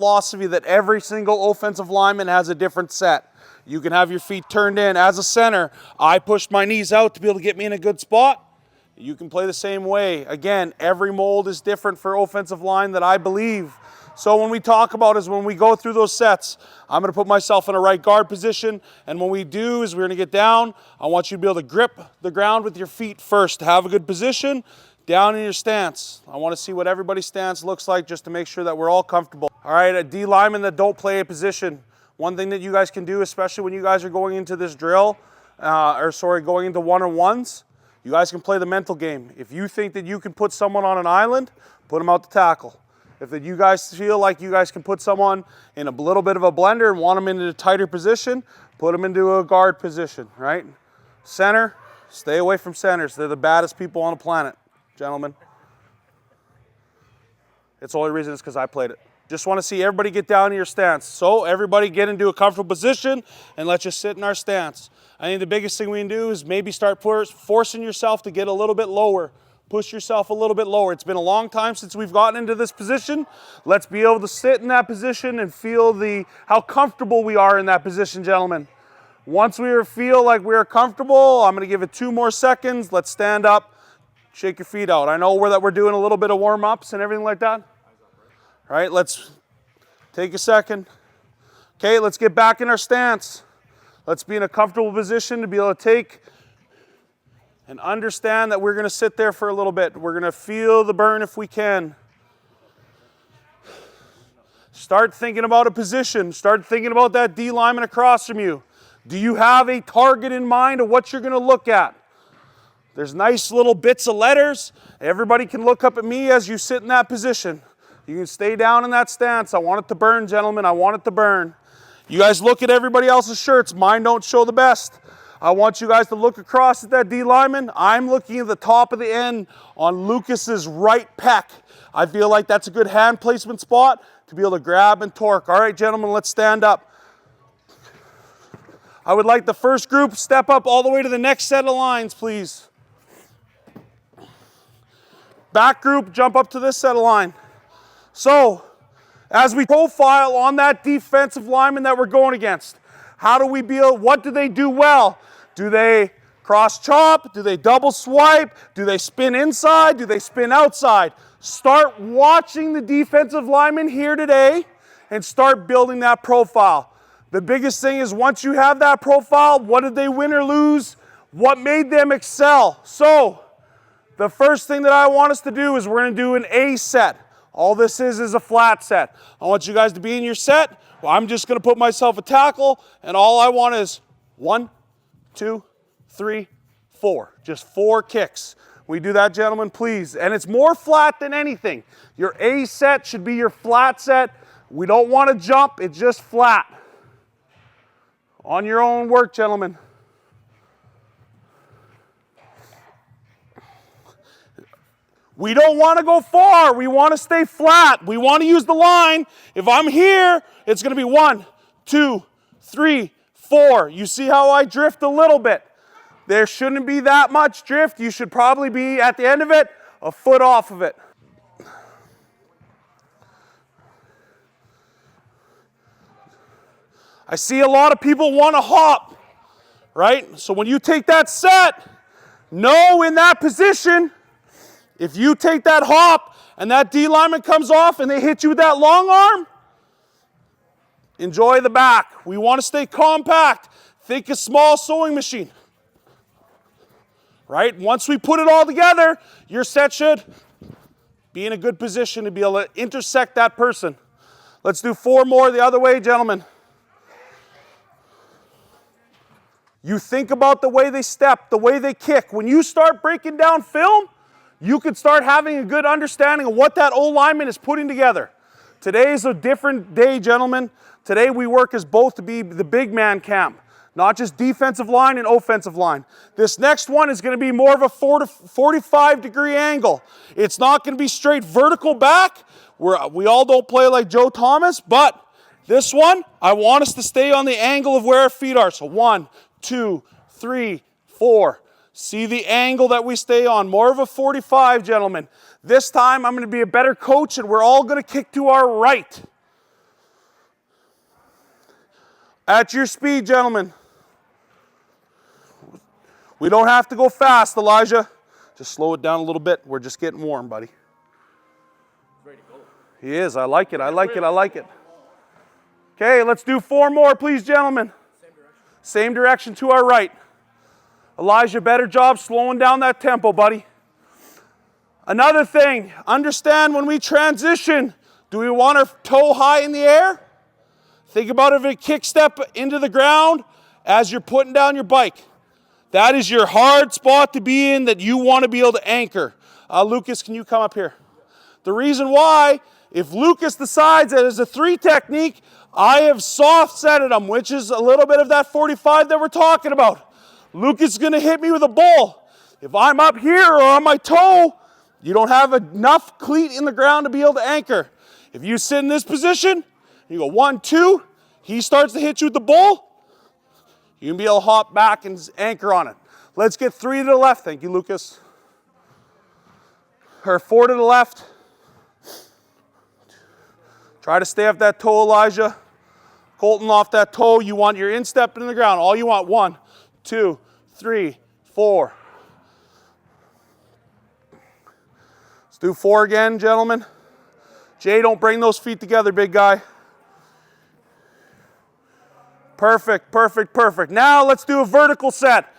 philosophy that every single offensive lineman has a different set. You can have your feet turned in. As a center, I push my knees out to be able to get me in a good spot. You can play the same way. Again, every mold is different for offensive line that I believe. So when we talk about is when we go through those sets, I'm going to put myself in a right guard position. And when we do is we're going to get down. I want you to be able to grip the ground with your feet first. Have a good position. Down in your stance. I want to see what everybody's stance looks like just to make sure that we're all comfortable. All right, a D lineman that don't play a position. One thing that you guys can do, especially when you guys are going into this drill, going into one-on-ones, you guys can play the mental game. If you think that you can put someone on an island, put them out to tackle. If you guys feel like you guys can put someone in a little bit of a blender and want them into a tighter position, put them into a guard position, right? Center, stay away from centers. They're the baddest people on the planet, gentlemen. It's the only reason is because I played it. Just want to see everybody get down to your stance. So everybody get into a comfortable position and let's just sit in our stance. I think the biggest thing we can do is maybe start forcing yourself to get a little bit lower. Push yourself a little bit lower. It's been a long time since we've gotten into this position. Let's be able to sit in that position and feel how comfortable we are in that position, gentlemen. Once we feel like we're comfortable, I'm going to give it 2 more seconds. Let's stand up, shake your feet out. I know we're doing a little bit of warm-ups and everything like that. All right, let's take a second. Okay, let's get back in our stance. Let's be in a comfortable position to be able to take and understand that we're going to sit there for a little bit. We're going to feel the burn if we can. Start thinking about a position. Start thinking about that D lineman across from you. Do you have a target in mind of what you're going to look at? There's nice little bits of letters. Everybody can look up at me as you sit in that position. You can stay down in that stance. I want it to burn, gentlemen. I want it to burn. You guys look at everybody else's shirts. Mine don't show the best. I want you guys to look across at that D lineman. I'm looking at the top of the end on Lucas's right pec. I feel like that's a good hand placement spot to be able to grab and torque. All right, gentlemen, let's stand up. I would like the first group step up all the way to the next set of lines, please. Back group, jump up to this set of line. So, as we profile on that defensive lineman that we're going against, what do they do well? Do they cross chop? Do they double swipe? Do they spin inside? Do they spin outside? Start watching the defensive lineman here today and start building that profile. The biggest thing is once you have that profile, what did they win or lose? What made them excel? So, the first thing that I want us to do is we're going to do an A set. All this is a flat set. I want you guys to be in your set. Well, I'm just going to put myself a tackle, and all I want is 1, 2, 3, 4. Just 4 kicks. We do that, gentlemen, please. And it's more flat than anything. Your A set should be your flat set. We don't want to jump. It's just flat. On your own work, gentlemen. We don't want to go far. We want to stay flat. We want to use the line. If I'm here, it's going to be 1, 2, 3, 4. You see how I drift a little bit? There shouldn't be that much drift. You should probably be, at the end of it, a foot off of it. I see a lot of people want to hop, right? So when you take that set, know in that position, if you take that hop and that D lineman comes off and they hit you with that long arm, enjoy the back. We want to stay compact. Think a small sewing machine. Right? Once we put it all together, your set should be in a good position to be able to intersect that person. Let's do 4 more the other way, gentlemen. You think about the way they step, the way they kick. When you start breaking down film, you could start having a good understanding of what that old lineman is putting together. Today is a different day, gentlemen. Today we work as both to be the big man camp, not just defensive line and offensive line. This next one is going to be more of a 45-degree angle. It's not going to be straight vertical back. We all don't play like Joe Thomas, but this one, I want us to stay on the angle of where our feet are. So 1, 2, 3, 4. See the angle that we stay on. More of a 45, gentlemen. This time I'm going to be a better coach and we're all going to kick to our right. At your speed, gentlemen. We don't have to go fast, Elijah. Just slow it down a little bit. We're just getting warm, buddy. Ready to go. He is. I like it. I like it. I like it. Okay, let's do 4 more, please, gentlemen. Same direction to our right. Elijah, better job slowing down that tempo, buddy. Another thing, understand when we transition, do we want our toe high in the air? Think about if a kick step into the ground as you're putting down your bike. That is your hard spot to be in that you want to be able to anchor. Lucas, can you come up here? The reason why, if Lucas decides that it's a 3 technique, I have soft setted him, which is a little bit of that 45 that we're talking about. Lucas is going to hit me with a bull. If I'm up here or on my toe, you don't have enough cleat in the ground to be able to anchor. If you sit in this position, you go 1, 2, he starts to hit you with the bull, you can be able to hop back and anchor on it. Let's get 3 to the left. Thank you, Lucas. Or 4 to the left. Try to stay off that toe, Elijah. Colton, off that toe. You want your instep in the ground. All you want. 1, 2, 3, 4. Let's do 4 again, gentlemen. Jay, don't bring those feet together, big guy. Perfect, perfect, perfect. Now let's do a vertical set.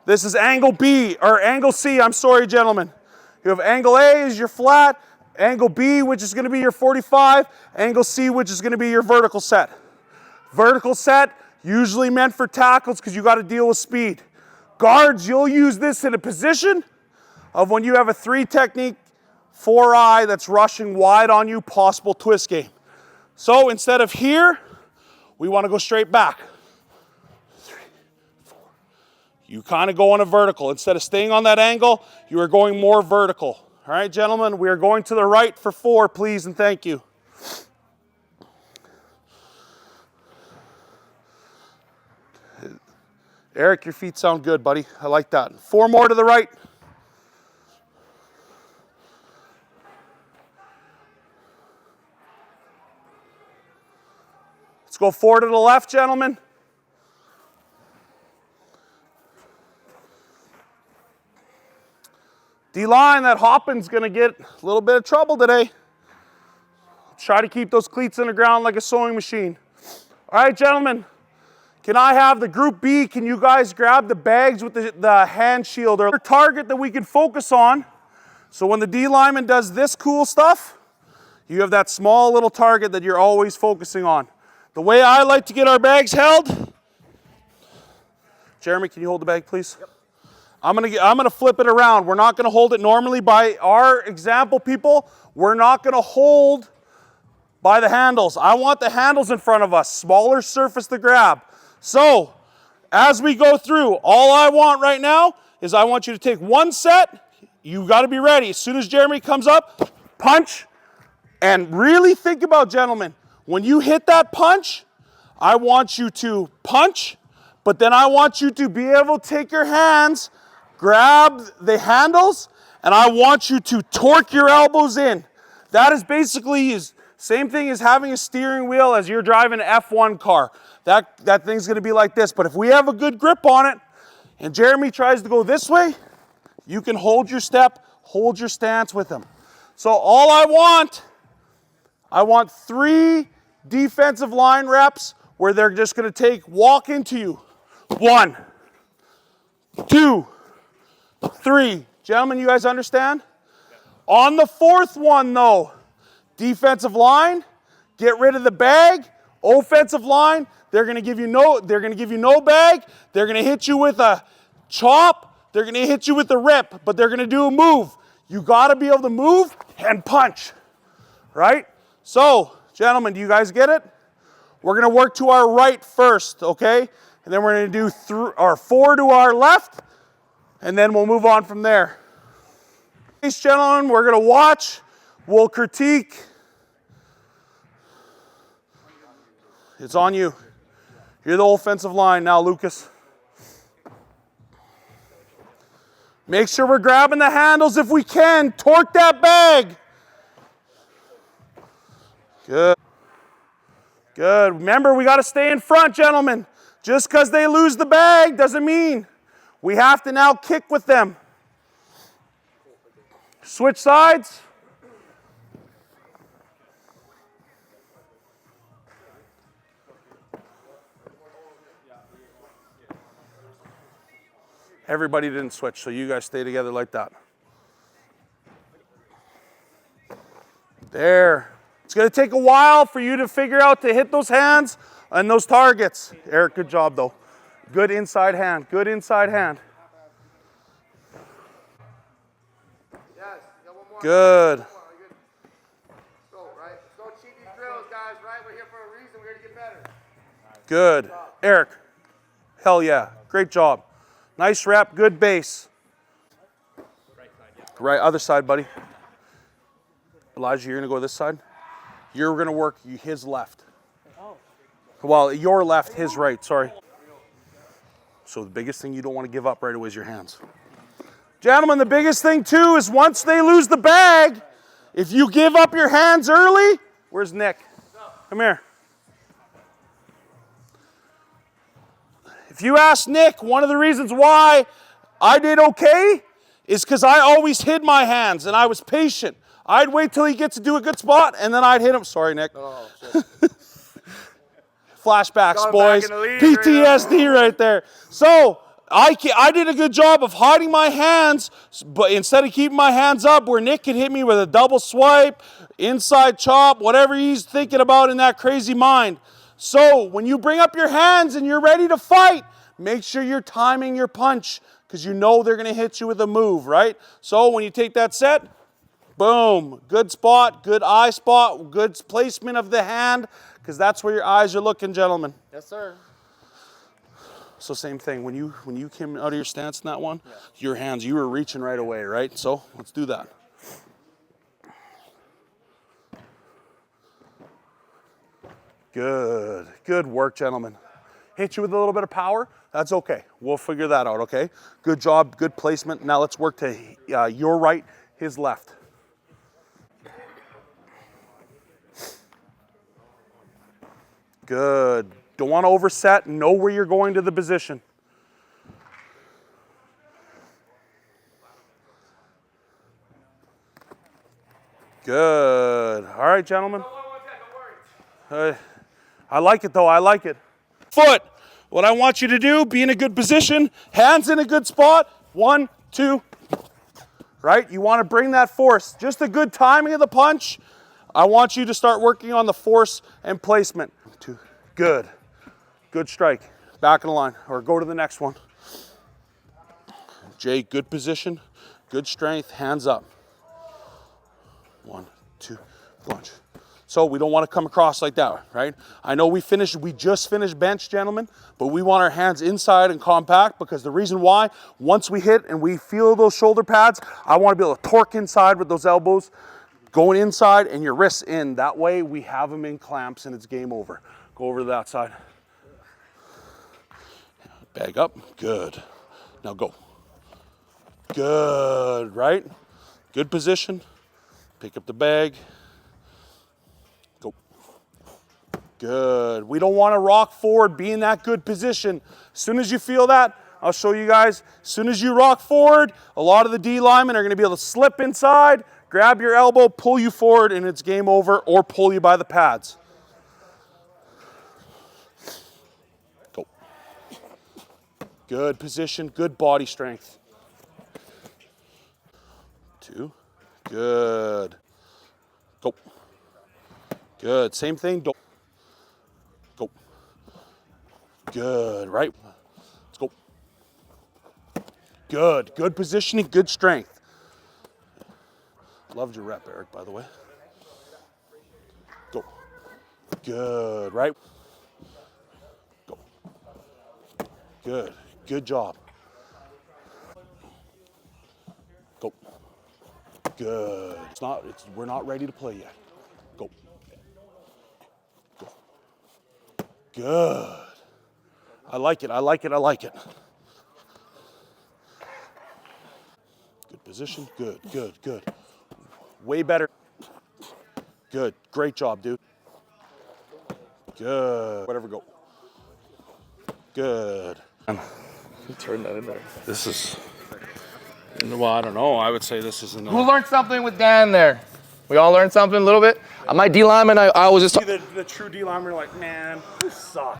This is angle B, or angle C, I'm sorry, gentlemen. You have angle A is your flat, angle B, which is going to be your 45, angle C, which is going to be your vertical set. Vertical set, usually meant for tackles because you got to deal with speed. Guards, you'll use this in a position of when you have a 3 technique, 4-eye that's rushing wide on you, possible twist game. So instead of here, we want to go straight back. 3, 4. You kind of go on a vertical. Instead of staying on that angle, you are going more vertical. All right, gentlemen, we are going to the right for 4, please, and thank you. Eric, your feet sound good, buddy. I like that. 4 more to the right. Let's go 4 to the left, gentlemen. D-line, that hopping's going to get a little bit of trouble today. Try to keep those cleats in the ground like a sewing machine. All right, gentlemen. Can I have the group B? Can you guys grab the bags with the hand shield or target that we can focus on? So when the D lineman does this cool stuff, you have that small little target that you're always focusing on. The way I like to get our bags held, Jeremy, can you hold the bag, please? Yep. I'm gonna flip it around. We're not gonna hold it normally by our example, people. We're not gonna hold by the handles. I want the handles in front of us, smaller surface to grab. So, as we go through, all I want right now is I want you to take 1 set. You got to be ready. As soon as Jeremy comes up, punch. And really think about, gentlemen, when you hit that punch, I want you to punch, but then I want you to be able to take your hands, grab the handles, and I want you to torque your elbows in. That is basically same thing as having a steering wheel as you're driving an F1 car. That thing's going to be like this. But if we have a good grip on it, and Jeremy tries to go this way, you can hold your step, hold your stance with him. So all I want 3 defensive line reps where they're just going to walk into you. 1, 2, 3. Gentlemen, you guys understand? On the 4th one, though, defensive line, get rid of the bag. Offensive line, they're going to give you no bag. They're going to hit you with a chop. They're going to hit you with a rip, but they're going to do a move. You got to be able to move and punch, right? So, gentlemen, do you guys get it? We're going to work to our right first, okay? And then we're going to do 4 to our left, and then we'll move on from there. Ladies, gentlemen, we're going to watch. We'll critique. It's on you. You're the offensive line now, Lucas. Make sure we're grabbing the handles if we can. Torque that bag. Good. Good. Remember, we got to stay in front, gentlemen. Just because they lose the bag doesn't mean we have to now kick with them. Switch sides. Everybody didn't switch, so you guys stay together like that. There. It's going to take a while for you to figure out to hit those hands and those targets. Eric, good job though. Good inside hand. Good inside hand. Yes, got one more. Good. Let's go, right? Let's go cheat these drills, guys, right? We're here for a reason. We're here to get better. Good. Eric. Hell yeah. Great job. Nice rep. Good base. Right, other side, buddy. Elijah, you're going to go this side. You're going to work his left. Well, your left, his right, sorry. So the biggest thing you don't want to give up right away is your hands. Gentlemen, the biggest thing too is once they lose the bag, if you give up your hands early, where's Nick? Come here. If you ask Nick, one of the reasons why I did okay is because I always hid my hands and I was patient. I'd wait till he gets to do a good spot and then I'd hit him. Sorry, Nick. Oh, shit. Flashbacks, Going boys. back in the lead PTSD right there. So I did a good job of hiding my hands, but instead of keeping my hands up where Nick could hit me with a double swipe, inside chop, whatever he's thinking about in that crazy mind. So when you bring up your hands and you're ready to fight, make sure you're timing your punch because you know they're going to hit you with a move, right? So when you take that set, boom, good spot, good eye spot, good placement of the hand because that's where your eyes are looking, gentlemen. Yes, sir. So same thing, when you came out of your stance in that one, your hands, you were reaching right away, right? So let's do that. Good, good work, gentlemen. Hit you with a little bit of power, that's okay. We'll figure that out, okay? Good job, good placement. Now let's work to your right, his left. Good. Don't want to overset. Know where you're going to the position. Good. All right, gentlemen. I like it, though. I like it. Foot. What I want you to do, be in a good position. Hands in a good spot. 1, 2. Right? You want to bring that force. Just a good timing of the punch. I want you to start working on the force and placement. 2. Good. Good strike. Back in the line. Or go to the next one. Jay, good position. Good strength. Hands up. 1, 2, punch. So we don't want to come across like that, right? I know we just finished bench, gentlemen, but we want our hands inside and compact because the reason why, once we hit and we feel those shoulder pads, I want to be able to torque inside with those elbows, going inside and your wrists in. That way we have them in clamps and it's game over. Go over to that side. Bag up, good. Now go. Good, right? Good position. Pick up the bag. Go. Good. We don't want to rock forward, be in that good position. As soon as you feel that, I'll show you guys. As soon as you rock forward, a lot of the D linemen are going to be able to slip inside, grab your elbow, pull you forward, and it's game over, or pull you by the pads. Go. Good position, good body strength. 2. Good. Go. Good. Same thing. Go. Good. Right. Let's go. Good. Good positioning. Good strength. Loved your rep, Eric, by the way. Go. Good. Right. Go. Good. Good job. Go. Good. We're not ready to play yet. Go. Go. Good. I like it. I like it. I like it. Good position. Good. Good. Good. Way better. Good. Great job, dude. Good. Whatever, go. Good. Turn that in there. This is, well, I don't know. I would say this is Who learned something with Dan there? We all learned something a little bit? My D lineman, I was just the true D lineman, like, man, this sucks.